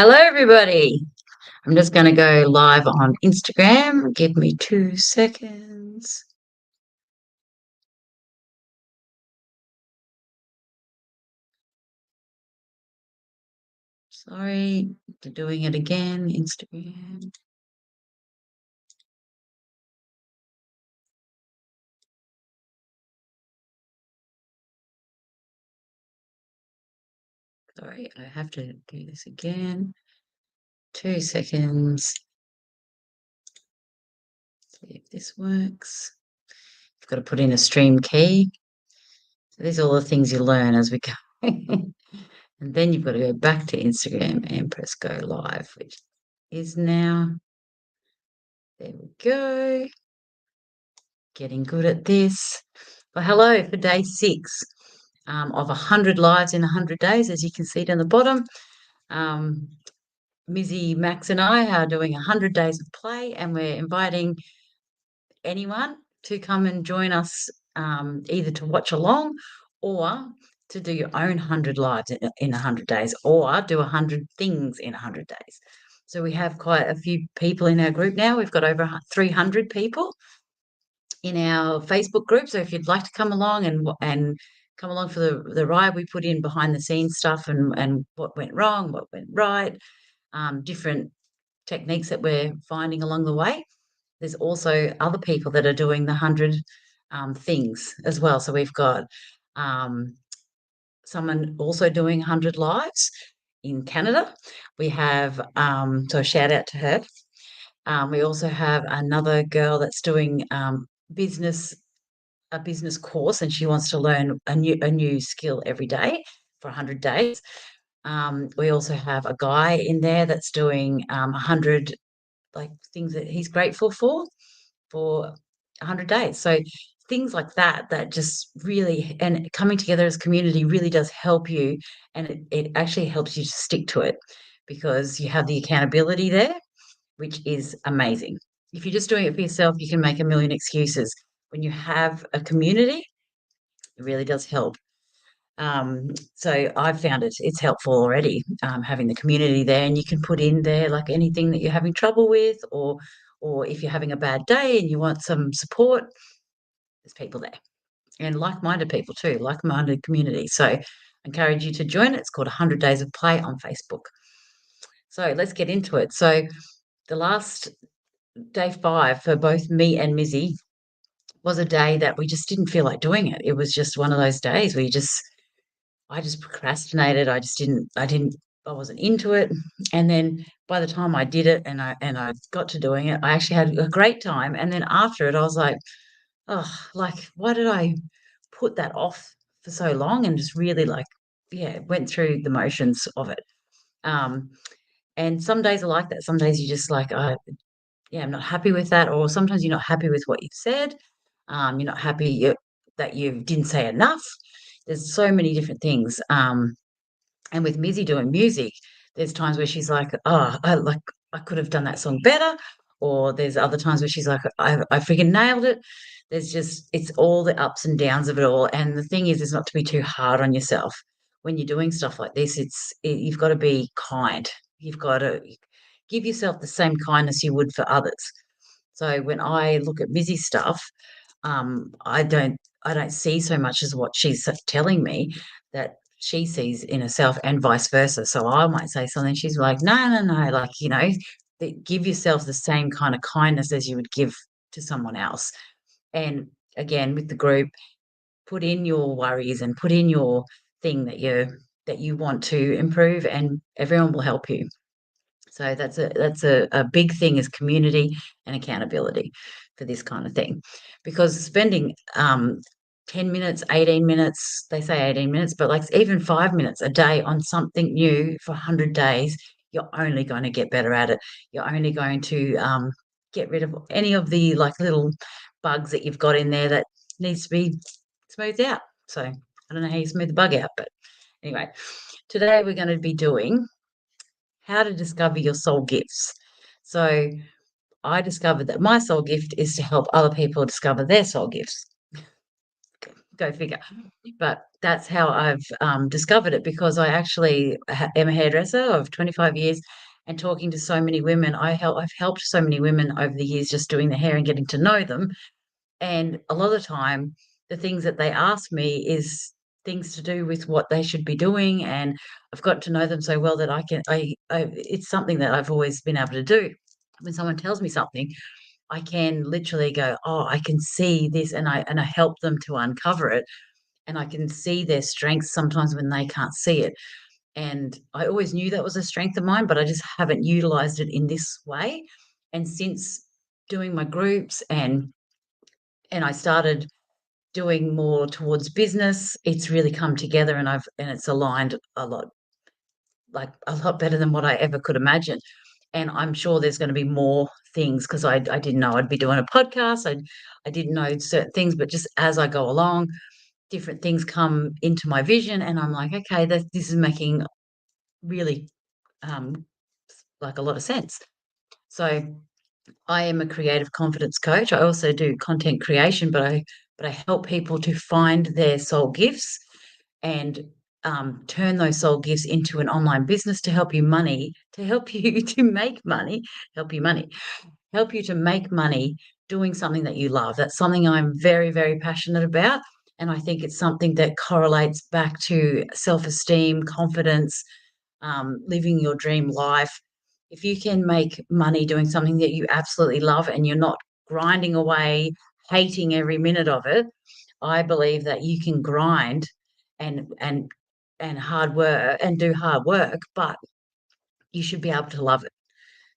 Hello, everybody. I'm just going to go live on Instagram. Give me 2 seconds. Sorry for doing it again, Instagram. Sorry, I have to do this again. 2 seconds. See if this works. You've got to put in a stream key. So these are all the things you learn as we go. And then you've got to go back to Instagram and press go live, which is now. There we go. Getting good at this. Well, hello for day 6 of 100 lives in 100 days, as you can see down the bottom. Mizzy, Max and I are doing 100 days of play, and we're inviting anyone to come and join us, either to watch along or to do your own 100 lives in 100 days, or do 100 things in 100 days. So we have quite a few people in our group now. We've got over 300 people in our Facebook group. So if you'd like to come along and come along for the ride, we put in behind the scenes stuff and what went wrong, what went right, different techniques that we're finding along the way. There's also other people that are doing the 100 things as well. So we've got someone also doing 100 lives in Canada. We have, so a shout out to her. We also have another girl that's doing business a business course, and she wants to learn a new skill every day for 100 days. We also have a guy in there that's doing 100 like things that he's grateful for 100 days. So things like that just really, and coming together as a community really does help you, and it actually helps you to stick to it because you have the accountability there, which is amazing. If you're just doing it for yourself, you can make a million excuses. When you have a community, it really does help. So I've found it's helpful already, having the community there, and you can put in there like anything that you're having trouble with, or if you're having a bad day and you want some support, there's people there, and like-minded people too, like-minded community. So I encourage you to join it. It's called 100 Days of Play on Facebook. So let's get into it. So the last day 5 for both me and Mizzy was a day that we just didn't feel like doing it. It was just one of those days where I just procrastinated. I wasn't into it. And then by the time I did it and I got to doing it, I actually had a great time. And then after it, I was like, oh, like, why did I put that off for so long? And just really like, yeah, went through the motions of it. Um, and some days are like that. Some days you just like, yeah, I'm not happy with that. Or sometimes you're not happy with what you've said. You're not happy that you didn't say enough. There's so many different things. And with Mizzy doing music, there's times where she's like, "Oh, I could have done that song better," or there's other times where she's like, "I freaking nailed it." There's just it's all the ups and downs of it all, and the thing is not to be too hard on yourself. When you're doing stuff like this, you've gotta be kind. You've gotta give yourself the same kindness you would for others. So when I look at Mizzy's stuff, I don't see so much as what she's telling me that she sees in herself and vice versa. So I might say something, she's like, "No, no, no," like, give yourself the same kind of kindness as you would give to someone else. And again, with the group, put in your worries and put in your thing that you want to improve, and everyone will help you. So that's a big thing is community and accountability for this kind of thing. Because spending 10 minutes, 18 minutes, they say 18 minutes, but like even 5 minutes a day on something new for 100 days, you're only going to get better at it. You're only going to get rid of any of the like little bugs that you've got in there that needs to be smoothed out. So I don't know how you smooth the bug out, but anyway, today we're going to be doing how to discover your soul gifts. So I discovered that my soul gift is to help other people discover their soul gifts. Go figure. But that's how I've discovered it, because I actually am a hairdresser of 25 years, and talking to so many women, I've helped so many women over the years just doing the hair and getting to know them. And a lot of the time, the things that they ask me is things to do with what they should be doing, and I've got to know them so well that it's something that I've always been able to do. When someone tells me something, I can literally go, "Oh, I can see this," and I help them to uncover it, and I can see their strengths sometimes when they can't see it. And I always knew that was a strength of mine, but I just haven't utilized it in this way. And since doing my groups and I started doing more towards business, it's really come together, and it's aligned a lot, like a lot better than what I ever could imagine. And I'm sure there's going to be more things, because I didn't know I'd be doing a podcast. I didn't know certain things, but just as I go along, different things come into my vision, and I'm like, okay, this is making really um, like a lot of sense. So I am a creative confidence coach. I also do content creation, but I help people to find their soul gifts and turn those soul gifts into an online business to help you to make money, help you money, help you to make money doing something that you love. That's something I'm very, very passionate about. And I think it's something that correlates back to self esteem, confidence, living your dream life. If you can make money doing something that you absolutely love and you're not grinding away, hating every minute of it, I believe that you can grind and and hard work and do hard work, but you should be able to love it.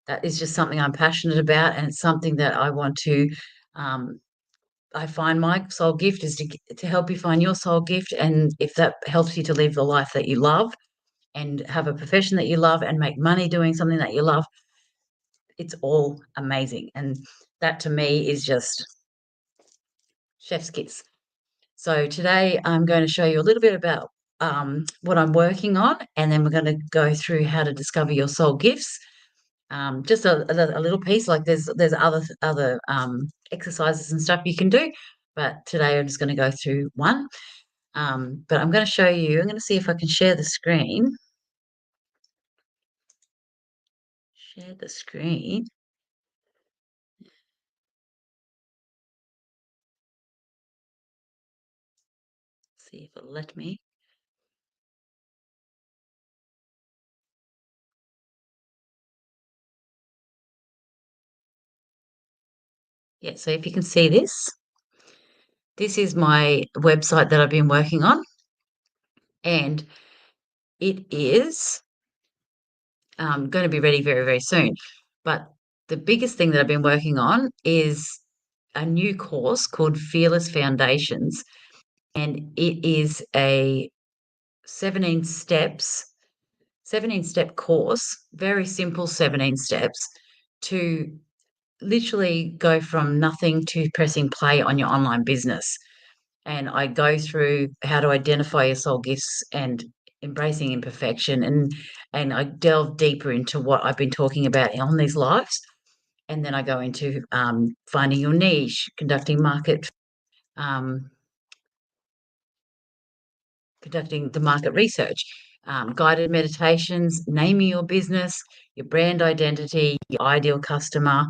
That is just something I'm passionate about, and it's something that I want to. Um, I find my soul gift is to help you find your soul gift, and if that helps you to live the life that you love and have a profession that you love and make money doing something that you love, it's all amazing. And that to me is just chef's kiss. So today I'm going to show you a little bit about what I'm working on, and then we're going to go through how to discover your soul gifts. Just a little piece, like there's other exercises and stuff you can do, but today I'm just going to go through one. But I'm going to show you. I'm going to see if I can share the screen. Share the screen. See if it'll let me. Yeah, so if you can see this is my website that I've been working on, and it is going to be ready very, very soon. But the biggest thing that I've been working on is a new course called Fearless Foundations, and it is a 17 steps, 17-step course, very simple 17 steps to literally go from nothing to pressing play on your online business. And I go through how to identify your soul gifts and embracing imperfection, and I delve deeper into what I've been talking about on these lives. And then I go into finding your niche, um, conducting the market research, guided meditations, naming your business, your brand identity, your ideal customer,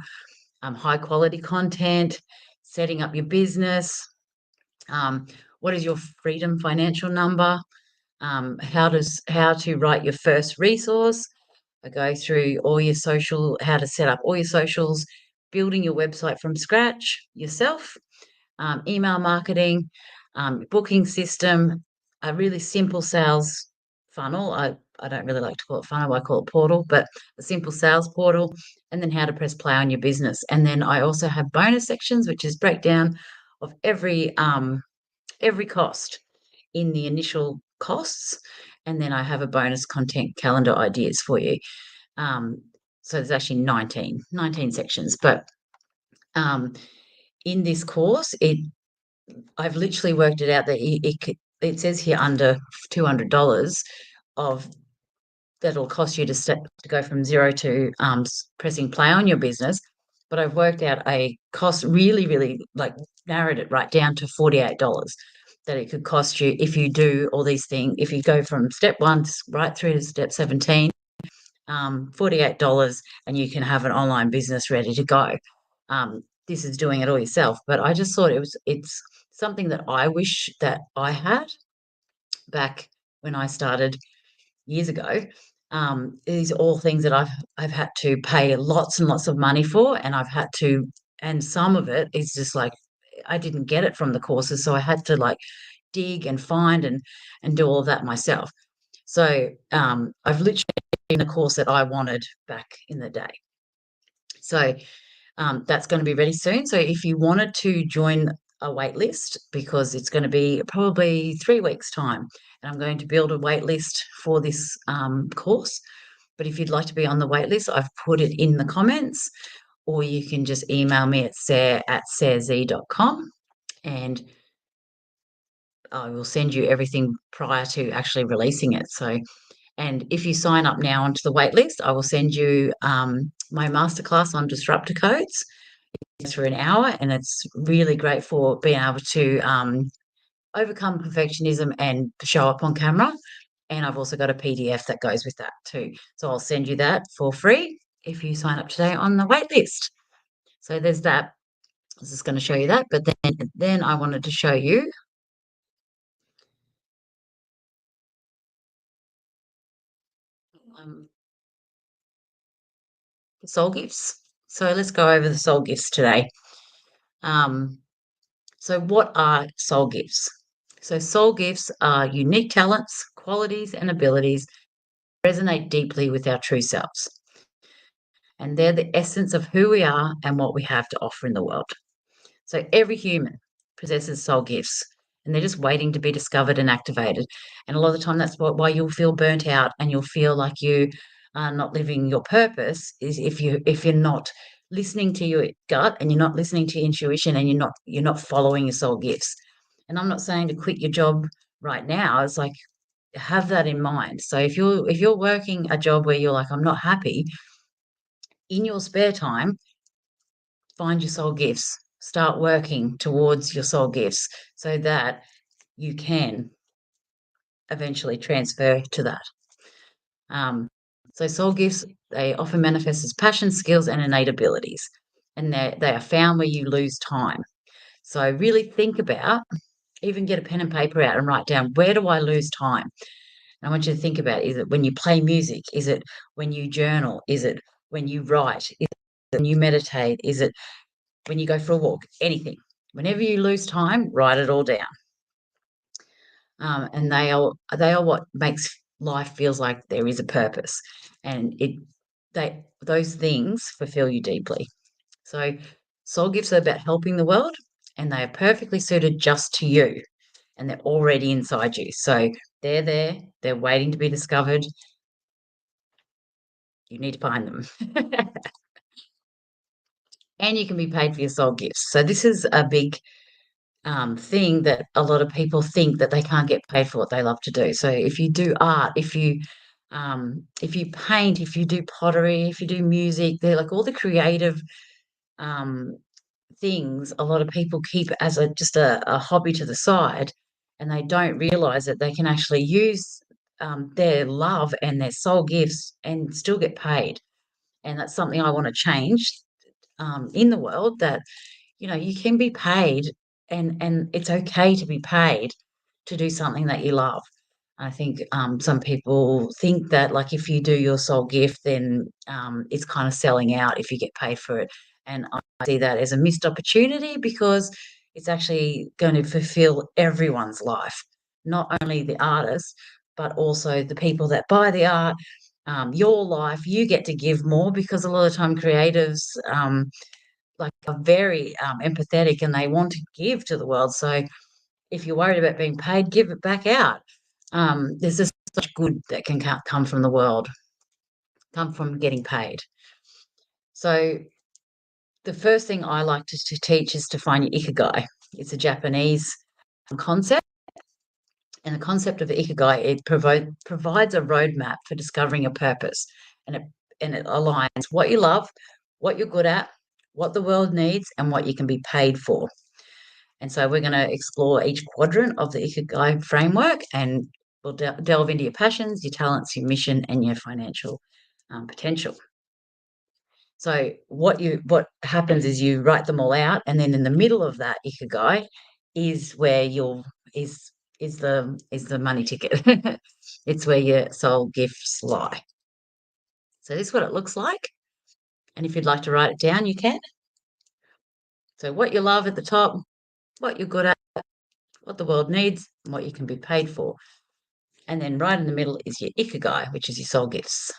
high quality content, setting up your business, what is your freedom financial number, how to write your first resource. I go through how to set up all your socials, building your website from scratch yourself, email marketing, booking system, a really simple sales funnel. I don't really like to call it funnel, I call it portal, but a simple sales portal, and then how to press play on your business. And then I also have bonus sections, which is breakdown of every cost in the initial costs, and then I have a bonus content calendar ideas for you. Um, so there's actually 19 sections, but um, in this course, I've literally worked it out that it says here under $200 of that'll cost you to go from zero to pressing play on your business. But I've worked out a cost really, really like narrowed it right down to $48. that it could cost you if you do all these things. If you go from step 1 right through to step 17, $48, and you can have an online business ready to go. This is doing it all yourself, but I just thought it's something that I wish that I had back when I started years ago. These are all things that I've had to pay lots and lots of money for, and I've had to, and some of it is just like I didn't get it from the courses, so I had to like dig and find and do all of that myself. So I've literally been a course that I wanted back in the day. So that's going to be ready soon. So if you wanted to join a wait list, because it's going to be probably 3 weeks' time, and I'm going to build a wait list for this course. But if you'd like to be on the wait list, I've put it in the comments, or you can just email me at sarah@sarahz.com, and I will send you everything prior to actually releasing it. So, and if you sign up now onto the wait list, I will send you my masterclass on disruptor codes. It's for an hour, and it's really great for being able to overcome perfectionism and show up on camera. And I've also got a PDF that goes with that too. So I'll send you that for free if you sign up today on the wait list. So there's that. I was just going to show you that, but then I wanted to show you soul gifts. So let's go over the soul gifts today. So what are soul gifts? So soul gifts are unique talents, qualities, and abilities that resonate deeply with our true selves. And they're the essence of who we are and what we have to offer in the world. So every human possesses soul gifts, and they're just waiting to be discovered and activated. And a lot of the time, that's why you'll feel burnt out and you'll feel like you are not living your purpose. Is if you're not listening to your gut and you're not listening to your intuition and you're not following your soul gifts. And I'm not saying to quit your job right now. It's like have that in mind. So if you're working a job where you're like I'm not happy, in your spare time, find your soul gifts. Start working towards your soul gifts so that you can eventually transfer to that. Um, so soul gifts, they often manifest as passion, skills, and innate abilities. And they are found where you lose time. So really think about, even get a pen and paper out and write down, where do I lose time? And I want you to think about, is it when you play music? Is it when you journal? Is it when you write? Is it when you meditate? Is it when you go for a walk? Anything. Whenever you lose time, write it all down. And they are what makes life feels like there is a purpose, and those things fulfill you deeply. So soul gifts are about helping the world, and they are perfectly suited just to you, and they're already inside you. So they're there, they're waiting to be discovered. You need to find them. And you can be paid for your soul gifts. So this is a big thing that a lot of people think that they can't get paid for what they love to do. So if you do art, if you paint, if you do pottery, if you do music, they're like all the creative um, things. A lot of people keep as just a hobby to the side, and they don't realize that they can actually use their love and their soul gifts and still get paid. And that's something I want to change in the world, that you can be paid, and it's okay to be paid to do something that you love. I think some people think that, like, if you do your soul gift, then it's kind of selling out if you get paid for it. And I see that as a missed opportunity, because it's actually going to fulfill everyone's life, not only the artist, but also the people that buy the art. Your life, you get to give more, because a lot of time creatives like are very empathetic, and they want to give to the world. So if you're worried about being paid, give it back out. There's just such good that can come from the world, come from getting paid. So the first thing I like to teach is to find your ikigai. It's a Japanese concept, and the concept of the ikigai, it provides a roadmap for discovering a purpose, and it aligns what you love, what you're good at, what the world needs, and what you can be paid for. And so we're going to explore each quadrant of the Ikigai framework, and we'll delve into your passions, your talents, your mission, and your financial potential. So what happens is you write them all out, and then in the middle of that Ikigai is where is the money ticket. It's where your soul gifts lie. So this is what it looks like. And if you'd like to write it down, you can. So what you love at the top, what you're good at, what the world needs, and what you can be paid for. And then right in the middle is your Ikigai, which is your soul gifts.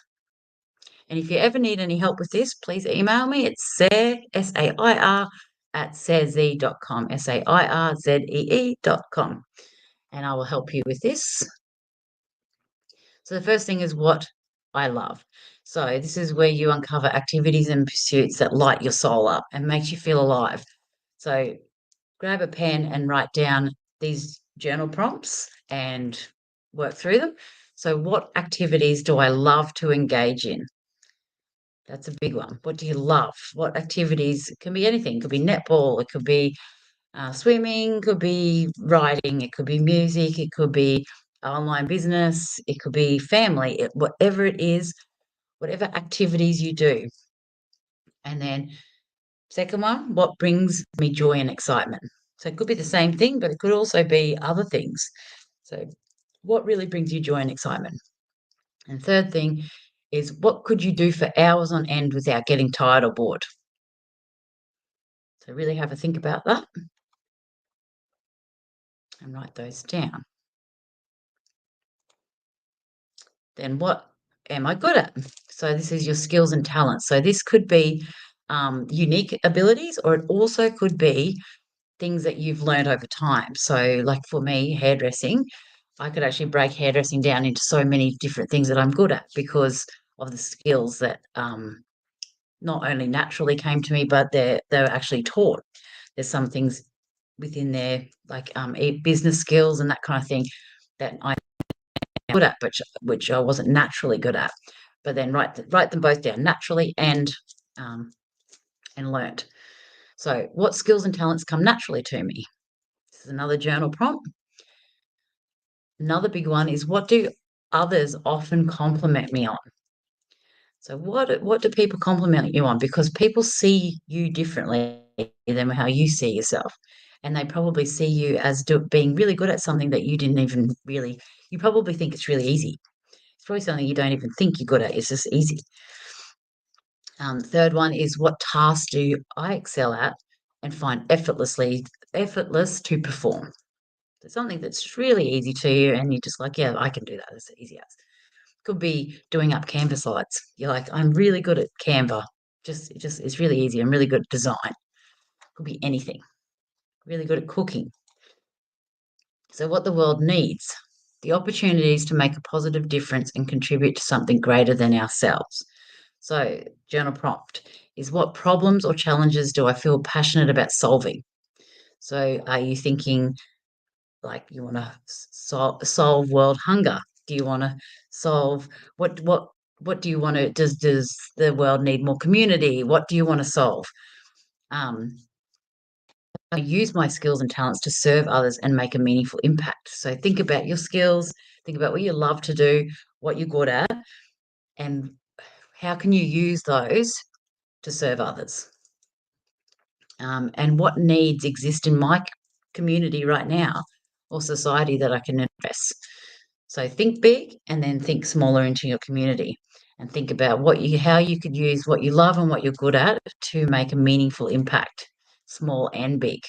And if you ever need any help with this, please email me. It's Sair, SAIR, at sairzee.com, SAIRZEE.com. And I will help you with this. So the first thing is what I love. So this is where you uncover activities and pursuits that light your soul up and makes you feel alive. So grab a pen and write down these journal prompts and work through them. So what activities do I love to engage in? That's a big one. What do you love? What activities? It can be anything. It could be netball. It could be swimming. It could be writing. It could be music. It could be online business. It could be family. Whatever it is, whatever activities you do. And then second one, what brings me joy and excitement? So it could be the same thing, but it could also be other things. So what really brings you joy and excitement? And third thing is, what could you do for hours on end without getting tired or bored? So really have a think about that and write those down. Then what am I good at? So this is your skills and talents. So this could be unique abilities, or it also could be things that you've learned over time. So like for me, hairdressing, I could actually break hairdressing down into so many different things that I'm good at because of the skills that not only naturally came to me, but they were actually taught. There's some things within there, like business skills and that kind of thing, that I'm good at, which I wasn't naturally good at. But then write them both down, naturally and learnt. So, what skills and talents come naturally to me? This is another journal prompt. Another big one is, what do others often compliment me on? So what do people compliment you on? Because people see you differently than how you see yourself. And they probably see you as being really good at something that you didn't even really, you probably think it's really easy. It's probably something you don't even think you're good at. It's just easy. Third one is, what tasks do I excel at and find effortless to perform? So something that's really easy to you and you're just like, yeah, I can do that. It's easy as. Could be doing up Canva sites. You're like, I'm really good at Canva. It's really easy. I'm really good at design. Could be anything. Really good at cooking. So what the world needs, the opportunities to make a positive difference and contribute to something greater than ourselves. So journal prompt is, what problems or challenges do I feel passionate about solving? So are you thinking like you want to solve world hunger? Do you want to solve what do you want to does the world need more community? What do you want to solve? I use my skills and talents to serve others and make a meaningful impact. So think about your skills, think about what you love to do, what you're good at, and how can you use those to serve others? And what needs exist in my community right now or society that I can address? So think big and then think smaller into your community, and think about how you could use what you love and what you're good at to make a meaningful impact, small and big.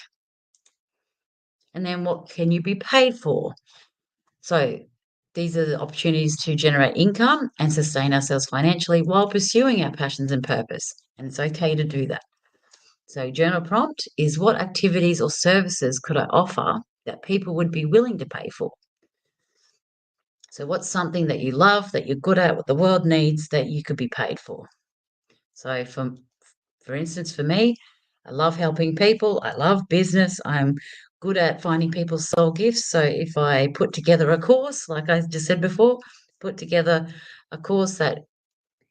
And then what can you be paid for? So these are the opportunities to generate income and sustain ourselves financially while pursuing our passions and purpose. And it's okay to do that. So journal prompt is, what activities or services could I offer that people would be willing to pay for? So what's something that you love, that you're good at, what the world needs, that you could be paid for? So for instance, for me, I love helping people. I love business. I'm good at finding people's soul gifts. So if I put together a course, like I just said before, put together a course that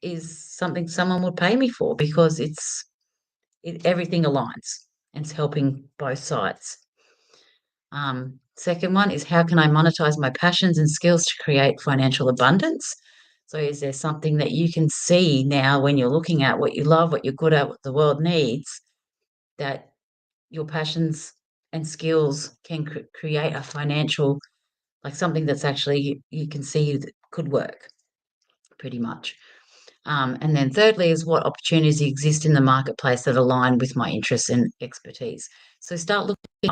is something someone would pay me for, because everything aligns and it's helping both sides. Second one is, how can I monetize my passions and skills to create financial abundance? So is there something that you can see now when you're looking at what you love, what you're good at, what the world needs, that your passions and skills can create a financial, like something that's actually you can see that could work pretty much. And then thirdly is, what opportunities exist in the marketplace that align with my interests and expertise. So start looking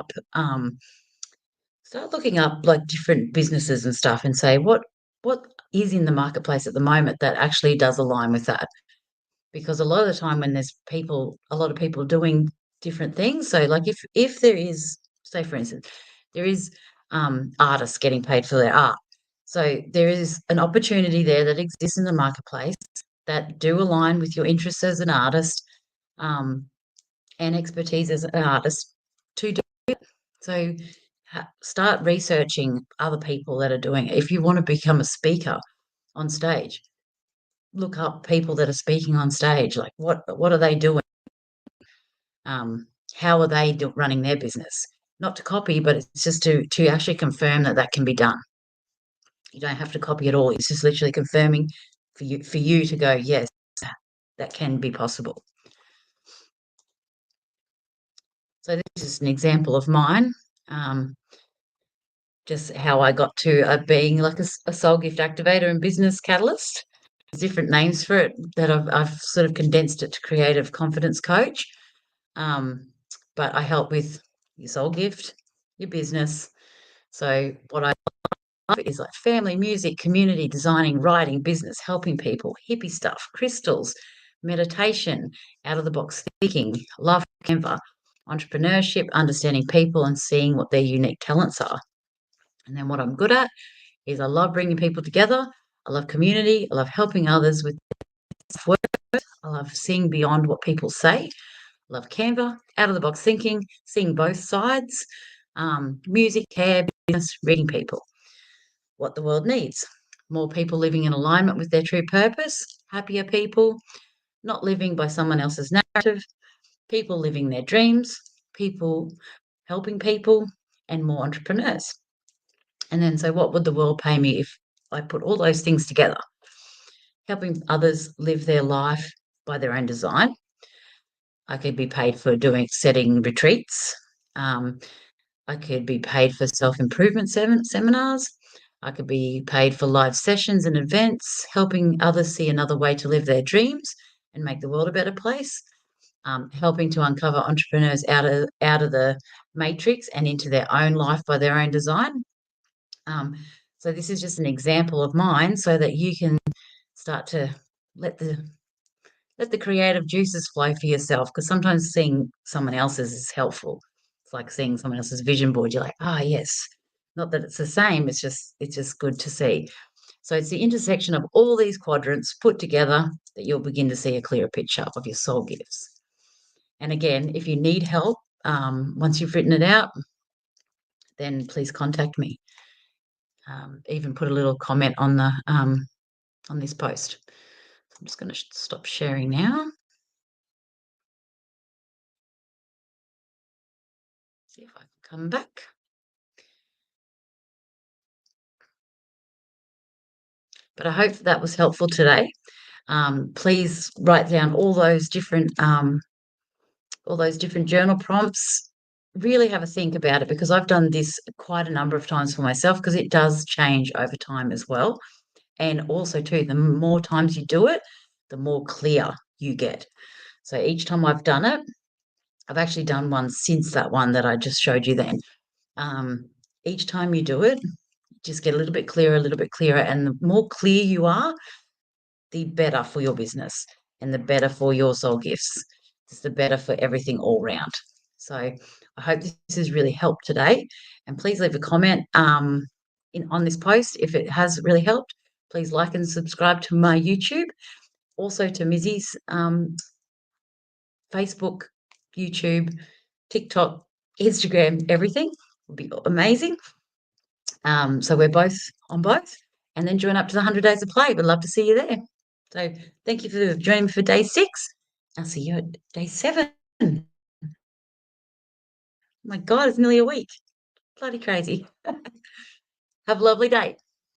up like different businesses and stuff and say what is in the marketplace at the moment that actually does align with that. Because a lot of the time when there's a lot of people doing different things. So like if there is, say for instance, there is artists getting paid for their art. So there is an opportunity there that exists in the marketplace that do align with your interests as an artist, um, and expertise as an artist to do it. So start researching other people that are doing it. If you want to become a speaker on stage, look up people that are speaking on stage. Like what are they doing? How are they running their business? Not to copy, but it's just to actually confirm that that can be done. You don't have to copy at all. It's just literally confirming for you to go, yes, that can be possible. So this is an example of mine. Just how I got to being like a soul gift activator and business catalyst. There's different names for it that I've sort of condensed it to creative confidence coach. But I help with your soul gift, your business. So what I love is like family, music, community, designing, writing, business, helping people, hippie stuff, crystals, meditation, out of the box thinking, love Canva, entrepreneurship, understanding people and seeing what their unique talents are. And then what I'm good at is I love bringing people together. I love community. I love helping others with work. I love seeing beyond what people say. I love Canva, out of the box thinking, seeing both sides, music, care, business, reading people, what the world needs. More people living in alignment with their true purpose, happier people, not living by someone else's narrative, people living their dreams, people helping people, and more entrepreneurs. And then, so what would the world pay me if I put all those things together? Helping others live their life by their own design. I could be paid for setting retreats. I could be paid for self-improvement seminars. I could be paid for live sessions and events, helping others see another way to live their dreams and make the world a better place. Helping to uncover entrepreneurs out of the matrix and into their own life by their own design. So this is just an example of mine, so that you can start to let the creative juices flow for yourself. Because sometimes seeing someone else's is helpful. It's like seeing someone else's vision board. You're like, ah, yes. Not that it's the same. It's just good to see. So it's the intersection of all these quadrants put together that you'll begin to see a clearer picture of your soul gifts. And again, if you need help, once you've written it out, then please contact me. Even put a little comment on this post. I'm just going to stop sharing now. See if I can come back. But I hope that was helpful today. Please write down all those different journal prompts. Really have a think about it, because I've done this quite a number of times for myself, because it does change over time as well. And also too, the more times you do it, the more clear you get. So each time I've done it, I've actually done one since that one that I just showed you then. Each time you do it, just get a little bit clearer, and the more clear you are, the better for your business and the better for your soul gifts. It's the better for everything all round. So I hope this has really helped today. And please leave a comment on this post if it has really helped. Please like and subscribe to my YouTube, also to Mizzy's Facebook, YouTube, TikTok, Instagram, everything would be amazing. So we're both on both. And then join up to the 100 Days of Play. We'd love to see you there. So thank you for joining me for day 6. I'll see you at day 7. Oh my God, it's nearly a week. Bloody crazy. Have a lovely day.